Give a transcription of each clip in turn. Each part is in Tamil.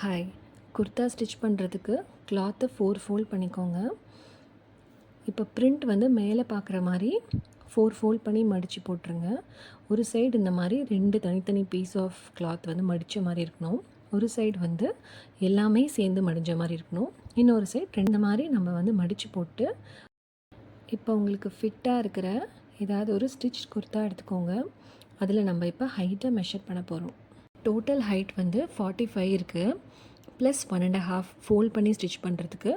ஹாய், குர்தா ஸ்டிச் பண்ணுறதுக்கு கிளாத்தை 4 ஃபோல்ட் பண்ணிக்கோங்க. இப்போ பிரிண்ட் வந்து மேலே பார்க்குற மாதிரி 4 ஃபோல்ட் பண்ணி மடித்து போட்டுருங்க. ஒரு சைடு இந்த மாதிரி 2 தனித்தனி பீஸ் ஆஃப் கிளாத் வந்து மடித்த மாதிரி இருக்கணும். ஒரு சைடு வந்து எல்லாமே சேர்ந்து மடிஞ்ச மாதிரி இருக்கணும். இன்னொரு சைடு 2 மாதிரி நம்ம வந்து மடித்து போட்டு, இப்போ உங்களுக்கு ஃபிட்டாக இருக்கிற ஏதாவது ஒரு ஸ்டிச் குர்தா எடுத்துக்கோங்க. அதில் நம்ம இப்போ ஹைட்டை மெஷர் பண்ண போகிறோம். டோட்டல் ஹைட் வந்து 45 இருக்குது, ப்ளஸ் 1.5 ஃபோல்ட் பண்ணி ஸ்டிச் பண்ணுறதுக்கு.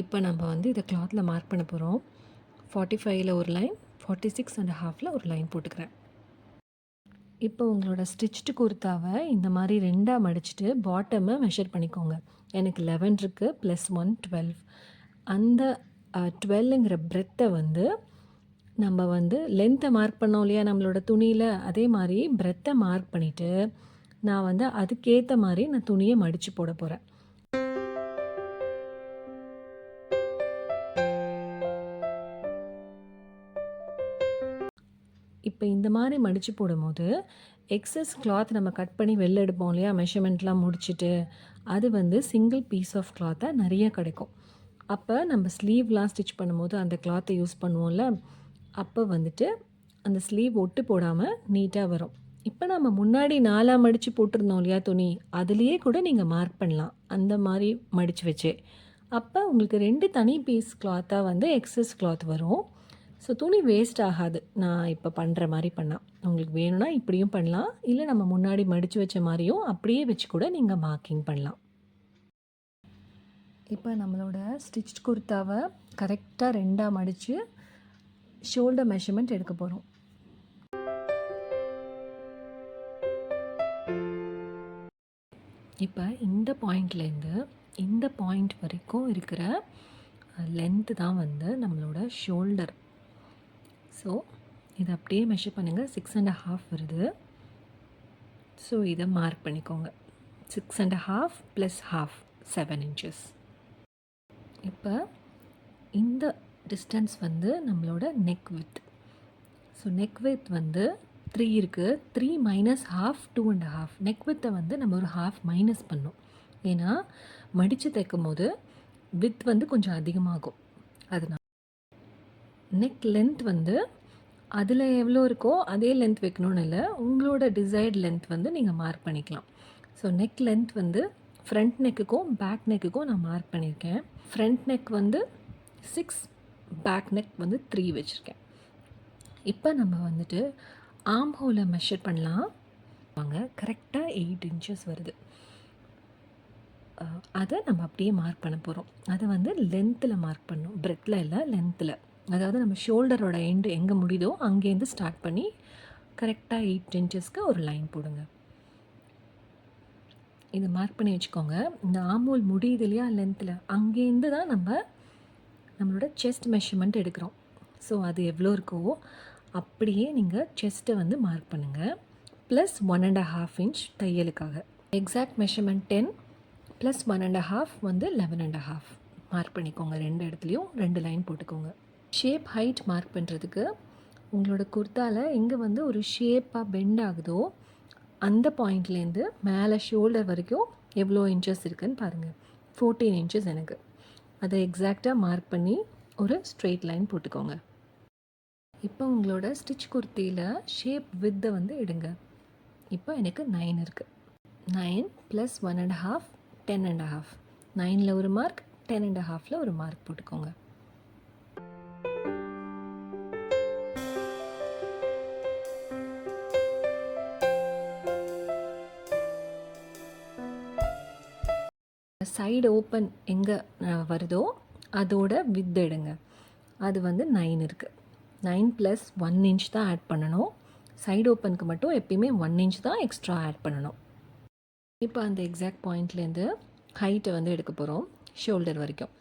இப்போ நம்ம வந்து இதை கிளாத்தில் மார்க் பண்ண போகிறோம். 45ல் ஒரு லைன், 46.5ல் ஒரு லைன் போட்டுக்கிறேன். இப்போ உங்களோட ஸ்டிச்டு குர்தாவை இந்த மாதிரி 2ஆக மடிச்சுட்டு பாட்டமை மெஷர் பண்ணிக்கோங்க. எனக்கு 11 இருக்குது, ப்ளஸ் 1 12. அந்த 12ங்கிற பிரெத்தை வந்து நம்ம வந்து லென்த்தை மார்க் பண்ணோம் இல்லையா நம்மளோட துணியில், அதே மாதிரி பிரெத்தை மார்க் பண்ணிவிட்டு நான் வந்து அதுக்கேற்ற மாதிரி நான் துணியை மடித்து போட போகிறேன். இப்போ இந்த மாதிரி மடித்து போடும்போது எக்ஸஸ் கிளாத் நம்ம கட் பண்ணி வெளில எடுப்போம் இல்லையா, மெஷர்மெண்ட்லாம் முடிச்சுட்டு, அது வந்து சிங்கிள் பீஸ் ஆஃப் கிளாத்தாக நிறைய கிடைக்கும். அப்போ நம்ம ஸ்லீவ்லாம் ஸ்டிச் பண்ணும்போது அந்த கிளாத்தை யூஸ் பண்ணுவோம்ல, அப்போ வந்துட்டு அந்த ஸ்லீவ் ஒட்டு போடாமல் நீட்டாக வரும். இப்போ நம்ம முன்னாடி 4ஆக மடித்து போட்டிருந்தோம் இல்லையா துணி, அதுலேயே கூட நீங்கள் மார்க் பண்ணலாம் அந்த மாதிரி மடித்து வச்சே. அப்போ உங்களுக்கு 2 தனி பீஸ் கிளாத்தாக வந்து எக்ஸஸ் கிளாத் வரும். ஸோ துணி வேஸ்ட் ஆகாது. நான் இப்போ பண்ணுற மாதிரி பண்ணால் உங்களுக்கு வேணும்னா இப்படியும் பண்ணலாம், இல்லை நம்ம முன்னாடி மடித்து வச்ச மாதிரியும் அப்படியே வச்சு கூட நீங்கள் மார்க்கிங் பண்ணலாம். இப்போ நம்மளோட ஸ்டிச் குர்தாவை கரெக்டாக 2ஆக மடித்து ஷோல்டர் மெஷர்மெண்ட் எடுக்க போகிறோம். இப்போ இந்த பாயிண்ட்லேருந்து இந்த பாயிண்ட் வரைக்கும் இருக்கிற லென்த்து தான் வந்து நம்மளோட ஷோல்டர். ஸோ இதை அப்படியே மெஷர் பண்ணுங்கள். 6.5 வருது. ஸோ இதை மார்க் பண்ணிக்கோங்க. 6.5 + ½ 7 inches. இப்போ இந்த டிஸ்டன்ஸ் வந்து நம்மளோட neck with. So neck with வந்து 3 இருக்குது. 3 - ½ 2.5. நெக் வித்தை வந்து நம்ம ஒரு ½ மைனஸ் பண்ணோம். ஏன்னா மடித்து தைக்கும் போது வித் வந்து கொஞ்சம் அதிகமாகும். அதனால் நெக் லென்த் வந்து அதில் எவ்வளோ இருக்கோ அதே லென்த் வைக்கணும்னு இல்லை, உங்களோட டிசைர்ட் லென்த் வந்து நீங்கள் மார்க் பண்ணிக்கலாம். ஸோ நெக் லென்த் வந்து ஃப்ரண்ட் நெக்குக்கும் பேக் நெக்குக்கும் நான் மார்க் பண்ணியிருக்கேன். ஃப்ரண்ட் நெக் வந்து 6, பேக் நெக் வந்து 3 வச்சுருக்கேன். இப்போ நம்ம வந்துட்டு ஆர்ம் ஹோலை மெஷர் பண்ணலாம். வாங்க, கரெக்டாக 8 inches வருது. அதை நம்ம அப்படியே மார்க் பண்ண போகிறோம். அதை வந்து லென்த்தில் மார்க் பண்ணணும், பிரெத்தில் இல்லை, லென்த்தில். அதாவது நம்ம ஷோல்டரோட எண்டு எங்கே முடியுதோ அங்கேருந்து ஸ்டார்ட் பண்ணி கரெக்டாக 8 inchesக்கு ஒரு லைன் போடுங்க. இதை மார்க் பண்ணி வச்சுக்கோங்க. இந்த ஆர்ம் ஹோல் முடியுது இல்லையா லென்த்தில், அங்கேருந்து தான் நம்மளோட செஸ்ட் மெஷர்மெண்ட் எடுக்கிறோம். ஸோ அது எவ்வளோ இருக்கோ அப்படியே நீங்கள் செஸ்ட்டை வந்து மார்க் பண்ணுங்கள். ப்ளஸ் 1.5 inch தையலுக்காக. எக்ஸாக்ட் மெஷர்மெண்ட் 10 ப்ளஸ் 1.5 வந்து 11.5 மார்க் பண்ணிக்கோங்க. 2 இடத்துலையும் 2 லைன் போட்டுக்கோங்க. ஷேப் ஹைட் மார்க் பண்ணுறதுக்கு உங்களோட குர்தாவில் எங்கே வந்து ஒரு ஷேப்பாக பெண்ட் ஆகுதோ அந்த பாயிண்ட்லேருந்து மேலே ஷோல்டர் வரைக்கும் எவ்வளோ இன்ச்சஸ் இருக்குதுன்னு பாருங்கள். 14 inches எனக்கு. அதை எக்ஸாக்டாக மார்க் பண்ணி ஒரு ஸ்ட்ரெயிட் லைன் போட்டுக்கோங்க. இப்போ உங்களோட ஸ்டிச் குர்த்தியில் ஷேப் வித்தை வந்து எடுங்க. இப்போ எனக்கு 9 இருக்குது. 9 + 1.5 10.5. 9ல் ஒரு மார்க், 10.5ல் ஒரு மார்க் போட்டுக்கோங்க. சைடு ஓப்பன் எங்கே வருதோ அதோட வித் எடுங்க. அது வந்து 9 இருக்குது. 9 + 1 inch தான் ஆட் பண்ணணும். சைடு ஓப்பனுக்கு மட்டும் எப்பயுமே 1 inch தான் எக்ஸ்ட்ரா ஆட் பண்ணணும். இப்போ அந்த எக்ஸாக்ட் பாயிண்ட்லேருந்து ஹைட்டை வந்து எடுக்க போகிறோம், ஷோல்டர் வரைக்கும்.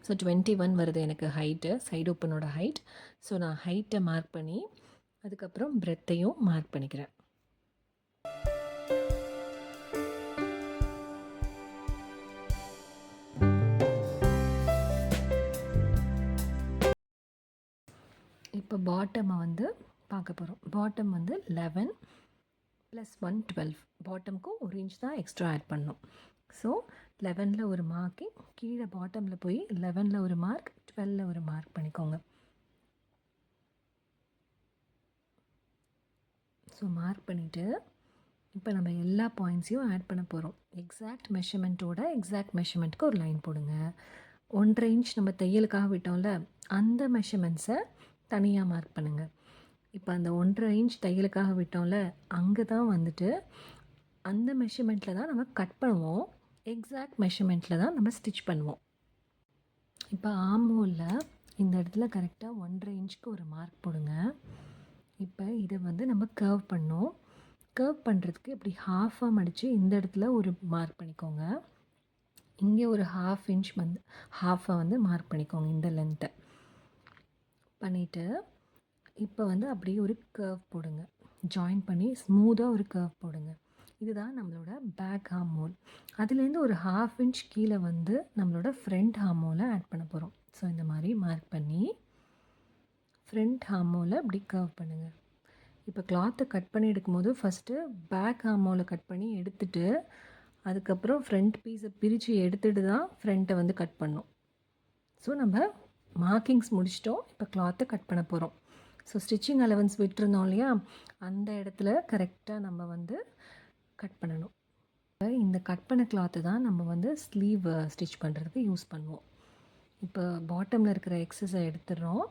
ஸோ 21 வருது எனக்கு ஹைட்டு, சைடு ஓப்பனோட ஹைட். ஸோ நான் ஹைட்டை மார்க் பண்ணி அதுக்கப்புறம் பிரெத்தையும் மார்க் பண்ணிக்கிறேன். இப்போ பாட்டமை வந்து பார்க்க போகிறோம். பாட்டம் வந்து 11 +1 12 பாட்டமுக்கு 1 இன்ச் தான் எக்ஸ்ட்ரா ஆட் பண்ணணும். ஸோ 11ல் ஒரு மார்க்கிங், கீழே பாட்டமில் போய் 11ல் ஒரு மார்க், 12ல் ஒரு மார்க் பண்ணிக்கோங்க. ஸோ மார்க் பண்ணிவிட்டு இப்போ நம்ம எல்லா பாயிண்ட்ஸையும் ஆட் பண்ண போகிறோம். எக்ஸாக்ட் மெஷர்மெண்ட்டுக்கு ஒரு லைன் போடுங்க. 1.5 இன்ச் நம்ம தையலுக்காக விட்டோம்ல, அந்த மெஷர்மெண்ட்ஸை தனியாக மார்க் பண்ணுங்கள். இப்போ அந்த 1.5 இன்ச் தையலுக்காக விட்டோம்ல, அங்கே தான் வந்துட்டு அந்த மெஷர்மெண்ட்டில் தான் நம்ம கட் பண்ணுவோம், எக்ஸாக்ட் மெஷர்மெண்ட்டில் தான் நம்ம ஸ்டிச் பண்ணுவோம். இப்போ ஆர்ம்ஹோலில் இந்த இடத்துல கரெக்டாக 1.5 இன்ச்சுக்கு ஒரு மார்க் போடுங்க. இப்போ இதை வந்து நம்ம கர்வ் பண்ணோம். கர்வ் பண்ணுறதுக்கு இப்படி ஹாஃபாக மடித்து இந்த இடத்துல ஒரு மார்க் பண்ணிக்கோங்க. இங்கே ஒரு 1/2 இன்ச் வந்து ஹாஃபாக வந்து மார்க் பண்ணிக்கோங்க இந்த லென்த்தை பண்ணிவிட்டு, இப்போ வந்து அப்படியே ஒரு கர்வ் போடுங்க. ஜாயின் பண்ணி ஸ்மூத்தாக ஒரு கர்வ் போடுங்க. இதுதான் நம்மளோட பேக் ஆர்ம்ஹோல். அதுலேருந்து ஒரு 1/2 இன்ச் கீழே வந்து நம்மளோட ஃப்ரண்ட் ஆர்ம்ஹோலை ஆட் பண்ண போகிறோம். ஸோ இந்த மாதிரி மார்க் பண்ணி ஃப்ரண்ட் ஆர்ம்ஹோலை இப்படி கர்வ் பண்ணுங்கள். இப்போ கிளாத்தை கட் பண்ணி எடுக்கும்போது ஃபஸ்ட்டு பேக் ஆர்ம்ஹோலை கட் பண்ணி எடுத்துகிட்டு, அதுக்கப்புறம் ஃப்ரண்ட் பீஸை பிரித்து எடுத்துகிட்டு தான் ஃப்ரண்ட்டை வந்து கட் பண்ணோம். ஸோ நம்ம மார்க்கிங்ஸ் முடிச்சிட்டோம். இப்போ கிளாத்தை கட் பண்ண போகிறோம். ஸோ ஸ்டிச்சிங் அலவன்ஸ் விட்டுருந்தோம் இல்லையா, அந்த இடத்துல கரெக்டாக நம்ம வந்து கட் பண்ணணும். இந்த கட் பண்ண கிளாத்தை தான் நம்ம வந்து ஸ்லீவ் ஸ்டிச் பண்ணுறதுக்கு யூஸ் பண்ணுவோம். இப்போ பாட்டமில் இருக்கிற எக்ஸஸை எடுத்துடுறோம்.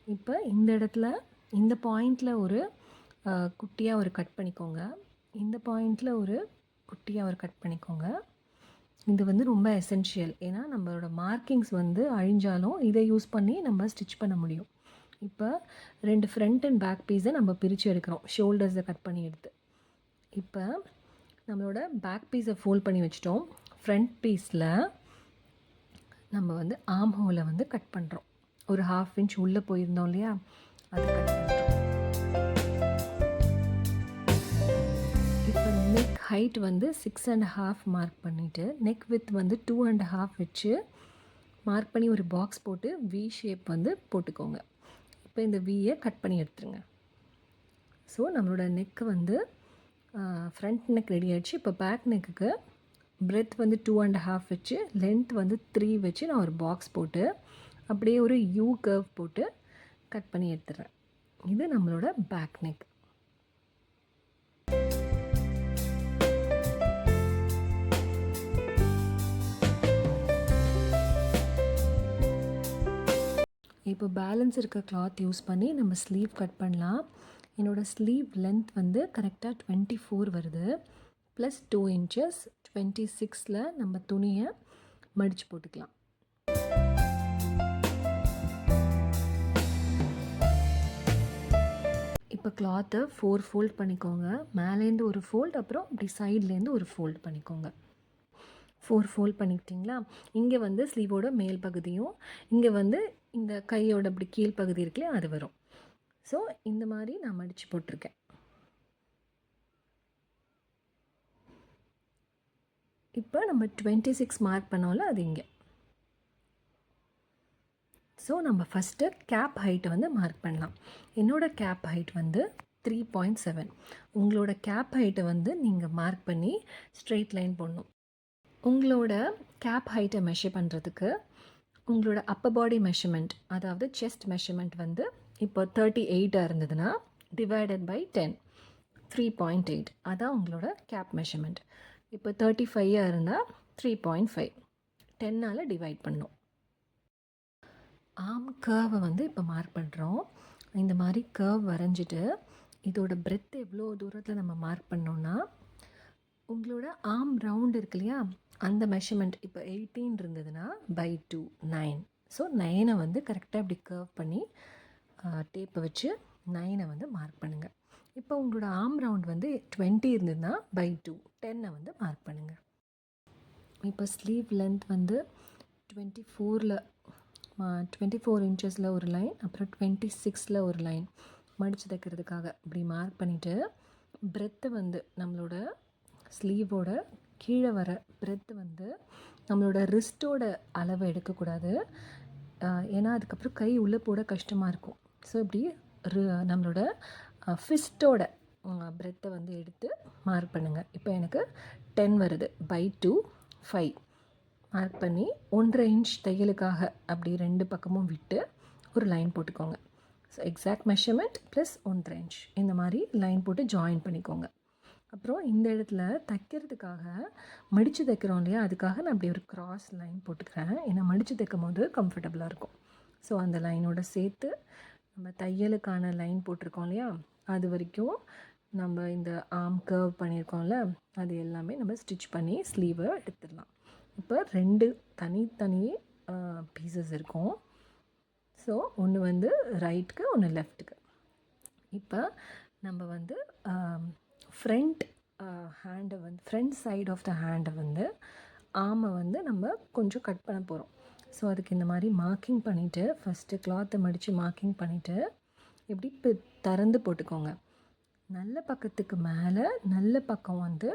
இப்போ இந்த இடத்துல இந்த பாயிண்டில் ஒரு குட்டியாக ஒரு கட் பண்ணிக்கோங்க. இந்த பாயிண்டில் ஒரு குட்டியாக ஒரு கட் பண்ணிக்கோங்க. இது வந்து ரொம்ப எசென்ஷியல். ஏன்னா நம்மளோட மார்க்கிங்ஸ் வந்து அழிஞ்சாலும் இதை யூஸ் பண்ணி நம்ம ஸ்டிச் பண்ண முடியும். இப்போ 2 ஃப்ரண்ட் அண்ட் பேக் பீஸை நம்ம பிரித்து எடுக்கிறோம், ஷோல்டர்ஸை கட் பண்ணி எடுத்து. இப்போ நம்மளோட பேக் பீஸை ஃபோல்ட் பண்ணி வச்சிட்டோம். ஃப்ரண்ட் பீஸில் நம்ம வந்து ஆர்ம் ஹோலை வந்து கட் பண்ணுறோம். ஒரு 1/2 இன்ச் உள்ளே போயிருந்தோம் இல்லையா, அது கட் பண்ணுறோம். இப்போ நெக் ஹைட் வந்து 6.5 மார்க் பண்ணிவிட்டு, நெக் வித் வந்து 2.5 வச்சு மார்க் பண்ணி ஒரு பாக்ஸ் போட்டு வி ஷேப் வந்து போட்டுக்கோங்க. இப்போ இந்த வியை கட் பண்ணி எடுத்துருங்க. ஸோ நம்மளோட நெக்கு வந்து ஃப்ரண்ட் நெக் ரெடி ஆகிடுச்சு. இப்போ பேக் நெக்குக்கு பிரெத் வந்து 2.5 வச்சு, லென்த் வந்து 3 வச்சு நான் ஒரு பாக்ஸ் போட்டு அப்படியே ஒரு யூ கர்வ் போட்டு கட் பண்ணி எடுத்துடுறேன். இது நம்மளோட பேக் நெக். இப்போ பேலன்ஸ் இருக்க கிளாத் யூஸ் பண்ணி நம்ம ஸ்லீவ் கட் பண்ணலாம். என்னோடய ஸ்லீவ் லென்த் வந்து கரெக்டாக 24 வருது, ப்ளஸ் 2 இன்ச்சஸ் 26ல் நம்ம துணியை மடித்து போட்டுக்கலாம். இப்போ கிளாத்தை 4 ஃபோல்ட் பண்ணிக்கோங்க. மேலேருந்து ஒரு ஃபோல்ட், அப்புறம் இப்படி சைட்லேருந்து ஒரு ஃபோல்ட் பண்ணிக்கோங்க. 4 ஃபோல்ட் பண்ணிக்கிட்டிங்களா? இங்கே வந்து ஸ்லீவோட மேல் பகுதியும், இங்கே வந்து இந்த கையோட இப்படி கீழ் பகுதி இருக்குல்லையா, அது வரும். ஸோ இந்த மாதிரி நான் மடித்து போட்டிருக்கேன். இப்போ நம்ம 26 மார்க் பண்ணோம்ல, அது இங்கே. ஸோ நம்ம ஃபஸ்ட்டு கேப் ஹைட்டை வந்து மார்க் பண்ணலாம். என்னோடய கேப் ஹைட் வந்து 3.7. உங்களோட கேப் ஹைட்டை வந்து நீங்கள் மார்க் பண்ணி ஸ்ட்ரெயிட் லைன் போடணும். உங்களோட கேப் ஹைட்டை மெஷர் பண்ணுறதுக்கு உங்களோட அப்பர் பாடி மெஷர்மெண்ட், அதாவது செஸ்ட் மெஷர்மெண்ட் வந்து இப்போ 38 இருந்ததுன்னா டிவைடட் பை 10, 3.8, அதான் உங்களோட கேப் மெஷர்மெண்ட். இப்போ 35 இருந்தால் 3.5, 10ஆல் டிவைட் பண்ணணும். ஆர்ம் கர்வை வந்து இப்போ மார்க் பண்ணுறோம். இந்த மாதிரி கர்வ் வரைஞ்சிட்டு இதோட பிரெத் எவ்வளோ தூரத்தில் நம்ம மார்க் பண்ணோன்னா, உங்களோட ஆர்ம் ரவுண்ட் இருக்கு இல்லையா, அந்த மெஷர்மெண்ட் இப்போ 18 இருந்ததுன்னா பை 2, 9. ஸோ 9 வந்து கரெக்டாக இப்படி கர்வ் பண்ணி டேப்பை வச்சு 9 வந்து மார்க் பண்ணுங்கள். இப்போ உங்களோட ஆர்ம் ரவுண்ட் வந்து 20 இருந்ததுன்னா பை 2, 10 வந்து மார்க் பண்ணுங்கள். இப்போ ஸ்லீவ் லென்த் வந்து 24 இன்ச்சஸில் ஒரு லைன், அப்புறம் 26ல் ஒரு லைன் மடித்து தைக்கிறதுக்காக இப்படி மார்க் பண்ணிவிட்டு, பிரெத்து வந்து நம்மளோட ஸ்லீவோட கீழே வர பிரெத்து வந்து நம்மளோட ரிஸ்ட்டோட அளவை எடுக்கக்கூடாது. ஏன்னா அதுக்கப்புறம் கை உள்ளே போட கஷ்டமாக இருக்கும். ஸோ இப்படி நம்மளோட ஃபிஸ்ட்டோட பிரெத்தை வந்து எடுத்து மார்க் பண்ணுங்கள். இப்போ எனக்கு 10 வருது. by 2 5 மார்க் பண்ணி 1.5 இன்ச் தையலுக்காக அப்படி 2 பக்கமும் விட்டு ஒரு லைன் போட்டுக்கோங்க. So exact measurement plus 1.5 inch இந்த மாதிரி லைன் போட்டு ஜாயின் பண்ணிக்கோங்க. அப்புறம் இந்த இடத்துல தைக்கிறதுக்காக மடித்து தைக்கிறோம் இல்லையா, அதுக்காக நான் அப்படி ஒரு கிராஸ் லைன் போட்டுக்கிறேன். ஏன்னா மடித்து தைக்கும் போது கம்ஃபர்டபுளாக இருக்கும். ஸோ அந்த லைனோட சேர்த்து நம்ம தையலுக்கான லைன் போட்டிருக்கோம் இல்லையா, அது வரைக்கும் நம்ம இந்த ஆர்ம் கர்வ் பண்ணியிருக்கோம்ல, அது எல்லாமே நம்ம ஸ்டிச் பண்ணி ஸ்லீவை எடுத்துடலாம். இப்போ 2 தனித்தனி பீசஸ் இருக்கும். ஸோ ஒன்று வந்து ரைட்டுக்கு, ஒன்று லெஃப்ட்டுக்கு. இப்போ நம்ம வந்து ஃப்ரண்ட் ஹேண்டை வந்து ஃப்ரண்ட் சைட் ஆஃப் த ஹேண்டை வந்து ஆர்மை வந்து நம்ம கொஞ்சம் கட் பண்ண போகிறோம். ஸோ அதுக்கு இந்த மாதிரி மார்க்கிங் பண்ணிவிட்டு ஃபஸ்ட்டு கிளாத்தை மடித்து மார்க்கிங் பண்ணிவிட்டு இப்படி திறந்து போட்டுக்கோங்க. நல்ல பக்கத்துக்கு மேலே நல்ல பக்கம் வந்து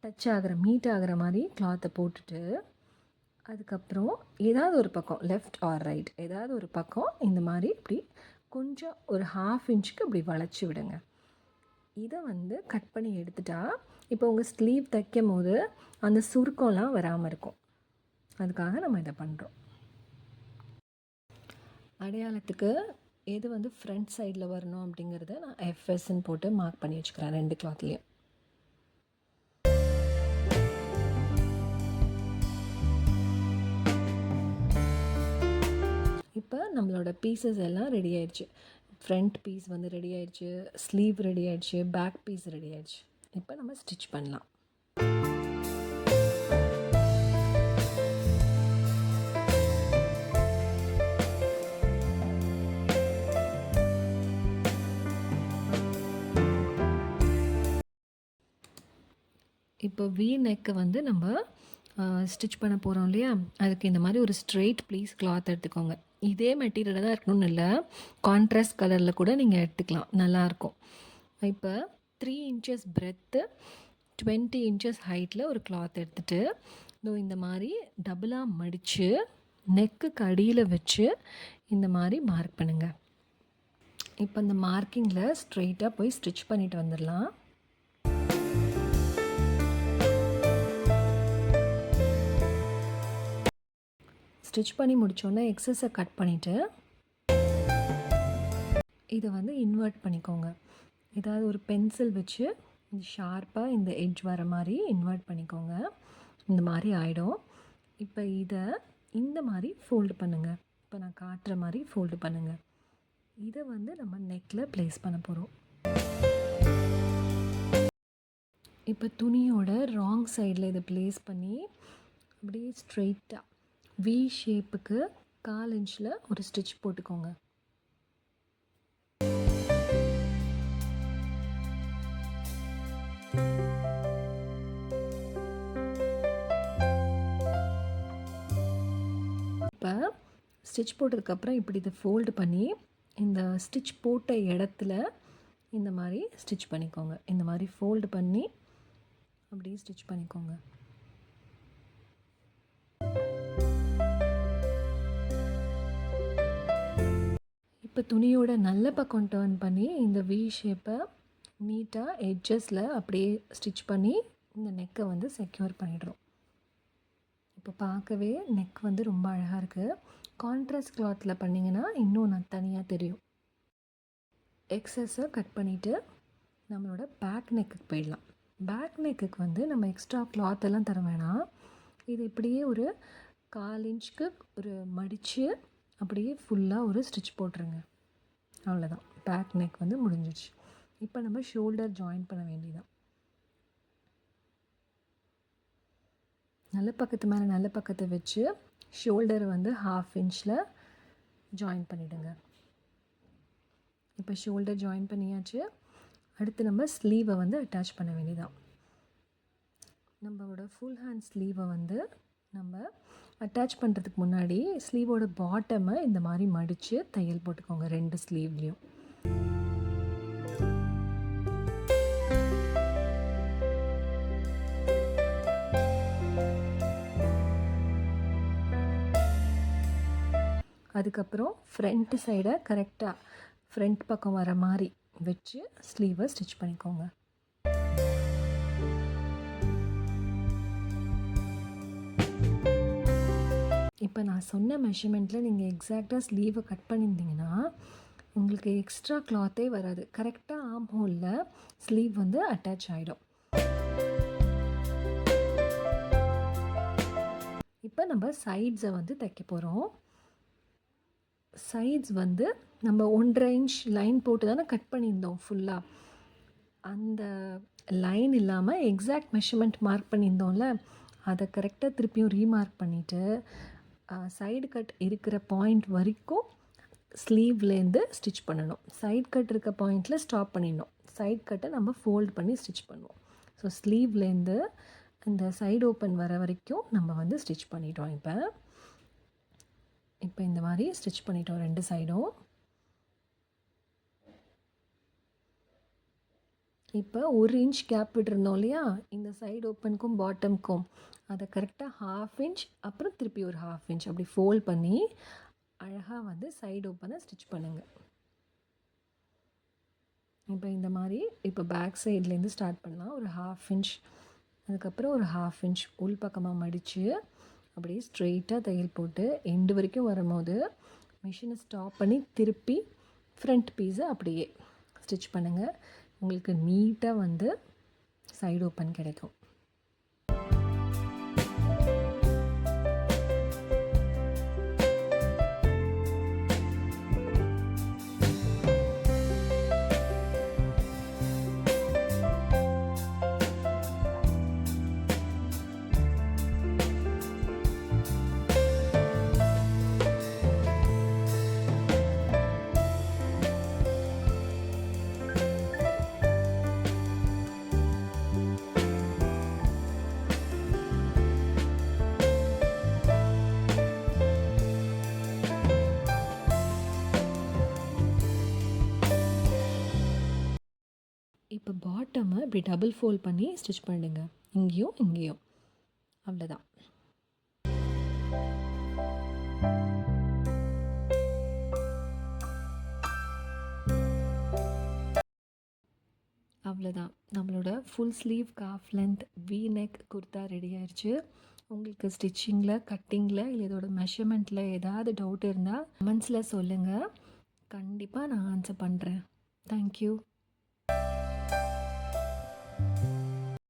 டச் ஆகிற மீட் ஆகிற மாதிரி கிளாத்தை போட்டுட்டு, அதுக்கப்புறம் ஏதாவது ஒரு பக்கம் லெஃப்ட் ஆர் ரைட் ஏதாவது ஒரு பக்கம் இந்த மாதிரி இப்படி கொஞ்சம் ஒரு 1/2 இன்ச்சுக்கு இப்படி வளைச்சி விடுங்க. இதை வந்து கட் பண்ணி எடுத்துட்டா இப்போ உங்கள் ஸ்லீவ் தைக்கும் போது அந்த சுருக்கம்லாம் வராமல் இருக்கும். அதுக்காக நம்ம இதை பண்ணுறோம். அடையாளத்துக்கு எது வந்து ஃப்ரண்ட் சைடில் வரணும் அப்படிங்கிறத நான் எஃப்எஸ்ன்னு போட்டு மார்க் பண்ணி வச்சுக்கிறேன் 2 கிளாத்லேயும். இப்போ நம்மளோட பீசஸ் எல்லாம் ரெடி ஆயிடுச்சு. ஃப்ரண்ட் பீஸ் வந்து ரெடி ஆயிடுச்சு, ஸ்லீவ் ரெடி ஆயிடுச்சு, பேக் பீஸ் ரெடி ஆயிடுச்சு. இப்போ நம்ம ஸ்டிச் பண்ணலாம். இப்போ வி நெக்கை வந்து நம்ம ஸ்டிச் பண்ண போகிறோம் இல்லையா, அதுக்கு இந்த மாதிரி ஒரு ஸ்ட்ரெயிட் ப்ளீஸ் கிளாத் எடுத்துக்கோங்க. இதே மெட்டீரியலில் தான் இருக்கணும்னு இல்லை, கான்ட்ராஸ்ட் கலரில் கூட நீங்கள் எடுத்துக்கலாம், நல்லாயிருக்கும். இப்போ 3 இன்ச்சஸ் பிரெத்து 20 இன்ச்சஸ் ஹைட்டில் ஒரு கிளாத் எடுத்துகிட்டு இந்த மாதிரி டபுளாக மடித்து நெக்குக்கு அடியில் வச்சு இந்த மாதிரி மார்க் பண்ணுங்கள். இப்போ இந்த மார்க்கிங்கில் ஸ்ட்ரெயிட்டாக போய் ஸ்டிச் பண்ணிட்டு வந்துடலாம். ஸ்டிச் பண்ணி முடித்தோன்னே எக்ஸஸை கட் பண்ணிவிட்டு இதை வந்து இன்வெர்ட் பண்ணிக்கோங்க. ஏதாவது ஒரு பென்சில் வச்சு ஷார்ப்பாக இந்த எட்ஜ் வர மாதிரி இன்வெர்ட் பண்ணிக்கோங்க. இந்த மாதிரி ஆகிடும். இப்போ இதை இந்த மாதிரி ஃபோல்டு பண்ணுங்கள். இப்போ நான் காட்டுற மாதிரி ஃபோல்டு பண்ணுங்கள். இதை வந்து நம்ம நெக்கில் ப்ளேஸ் பண்ண போகிறோம். இப்போ துணியோட ராங் சைடில் இதை ப்ளேஸ் பண்ணி அப்படியே ஸ்ட்ரெயிட்டாக வி ஷேப்புக்கு 1/4 இன்ச்சில் ஒரு ஸ்டிச் போட்டுக்கோங்க. இப்போ ஸ்டிச் போட்டதுக்கப்புறம் இப்படி இதை ஃபோல்டு பண்ணி இந்த ஸ்டிச் போட்ட இடத்துல இந்த மாதிரி ஸ்டிச் பண்ணிக்கோங்க. இந்த மாதிரி ஃபோல்டு பண்ணி அப்படியே ஸ்டிச் பண்ணிக்கோங்க. இப்போ துணியோட நல்ல பக்கம் டர்ன் பண்ணி இந்த வி ஷேப்பை நீட்டாக எட்ஜஸில் அப்படியே ஸ்டிச் பண்ணி இந்த நெக்கை வந்து செக்யூர் பண்ணிடுறோம். இப்போ பார்க்கவே நெக் வந்து ரொம்ப அழகாக இருக்குது. கான்ட்ராஸ்ட் கிளாத்தில் பண்ணிங்கன்னா இன்னும் நான் தனியாக தெரியும். எக்ஸஸை கட் பண்ணிவிட்டு நம்மளோட பேக் நெக்குக்கு போயிடலாம். பேக் நெக்குக்கு வந்து நம்ம எக்ஸ்ட்ரா கிளாத்தெல்லாம் தர வேணாம். இது இப்படியே ஒரு 1/4 இன்ச்சுக்கு ஒரு மடித்து அப்படியே ஃபுல்லாக ஒரு ஸ்டிச் போட்டுருங்க. அவ்வளோதான், பேக் நெக் வந்து முடிஞ்சிடுச்சு. இப்போ நம்ம ஷோல்டர் ஜாயின் பண்ண வேண்டியதான். நல்ல பக்கத்து மேலே நல்ல பக்கத்தை வச்சு ஷோல்டரை வந்து 1/2 இன்ச்சில் ஜாயின் பண்ணிவிடுங்க. இப்போ ஷோல்டர் ஜாயின் பண்ணியாச்சு. அடுத்து நம்ம ஸ்லீவை வந்து அட்டாச் பண்ண வேண்டியதான். நம்மளோட ஃபுல் ஹேண்ட் ஸ்லீவை வந்து நம்ம அட்டாச் பண்ணுறதுக்கு முன்னாடி ஸ்லீவோட பாட்டமை இந்த மாதிரி மடித்து தையல் போட்டுக்கோங்க 2 ஸ்லீவ்லேயும். அதுக்கப்புறம் ஃப்ரண்ட் சைடை கரெக்டாக ஃப்ரண்ட் பக்கம் வர மாதிரி வச்சு ஸ்லீவை ஸ்டிச் பண்ணிக்கோங்க. இப்போ நான் சொன்ன மெஷர்மெண்ட்டில் நீங்கள் எக்ஸாக்டாக ஸ்லீவை கட் பண்ணியிருந்தீங்கன்னா உங்களுக்கு எக்ஸ்ட்ரா கிளாத்தே வராது. கரெக்டாக ஆர்ம் ஹோலில் ஸ்லீவ் வந்து அட்டாச் ஆகிடும். இப்போ நம்ம சைட்ஸை வந்து தைக்க போகிறோம். சைட்ஸ் வந்து நம்ம 1.5 இன்ச் லைன் போட்டு தானே கட் பண்ணியிருந்தோம் ஃபுல்லாக. அந்த லைன் இல்லாமல் எக்ஸாக்ட் மெஷர்மெண்ட் மார்க் பண்ணியிருந்தோம்ல, அதை கரெக்டாக திருப்பியும் ரீமார்க் பண்ணிவிட்டு சைடு கட் இருக்கிற பாயிண்ட் வரைக்கும் ஸ்லீவ்லேருந்து ஸ்டிச் பண்ணணும். சைட் கட் இருக்க பாயிண்டில் ஸ்டாப் பண்ணிடணும். சைட் கட்டை நம்ம ஃபோல்ட் பண்ணி ஸ்டிச் பண்ணுவோம். ஸோ ஸ்லீவ்லேருந்து இந்த சைடு ஓப்பன் வர வரைக்கும் நம்ம வந்து ஸ்டிச் பண்ணிட்டோம். இப்போ இந்த மாதிரி ஸ்டிச் பண்ணிட்டோம் 2 சைடும். இப்போ 1 இன்ச் கேப் விட்டுருந்தோம் இல்லையா, இந்த சைடு ஓப்பனுக்கும் பாட்டமுக்கும், அதை கரெக்டாக 1/2 இன்ச் அப்புறம் திருப்பி ஒரு 1/2 இன்ச் அப்படி ஃபோல்ட் பண்ணி அழகாக வந்து சைடு ஓப்பனை ஸ்டிச் பண்ணுங்கள். இப்போ இந்த மாதிரி இப்போ பேக் சைட்லேருந்து ஸ்டார்ட் பண்ணலாம். ஒரு 1/2 இன்ச், அதுக்கப்புறம் ஒரு 1/2 இன்ச் உள் பக்கமாக மடித்து அப்படியே ஸ்ட்ரெயிட்டாக தையல் போட்டு எண்டு வரைக்கும் வரும்போது மிஷினை ஸ்டாப் பண்ணி திருப்பி ஃப்ரண்ட் பீஸை அப்படியே ஸ்டிச் பண்ணுங்கள். உங்களுக்கு நீட்டாக வந்து சைடு ஓப்பன் கிடைக்கும். இப்போ பாட்டமை இப்படி டபுள் ஃபோல்ட் பண்ணி ஸ்டிச் பண்ணிடுங்க. இங்கேயும் இங்கேயும், அவ்வளோதான். அவ்வளோதான், நம்மளோட full sleeve calf length V neck kurta ready ஆயிடுச்சு. உங்களுக்கு ஸ்டிச்சிங்கில், கட்டிங்கில் இல்லை இதோட மெஷர்மெண்ட்டில் ஏதாவது டவுட் இருந்தால் கமெண்ட்ஸில் சொல்லுங்கள். கண்டிப்பாக நான் ஆன்சர் பண்ணுறேன். தேங்க்யூ.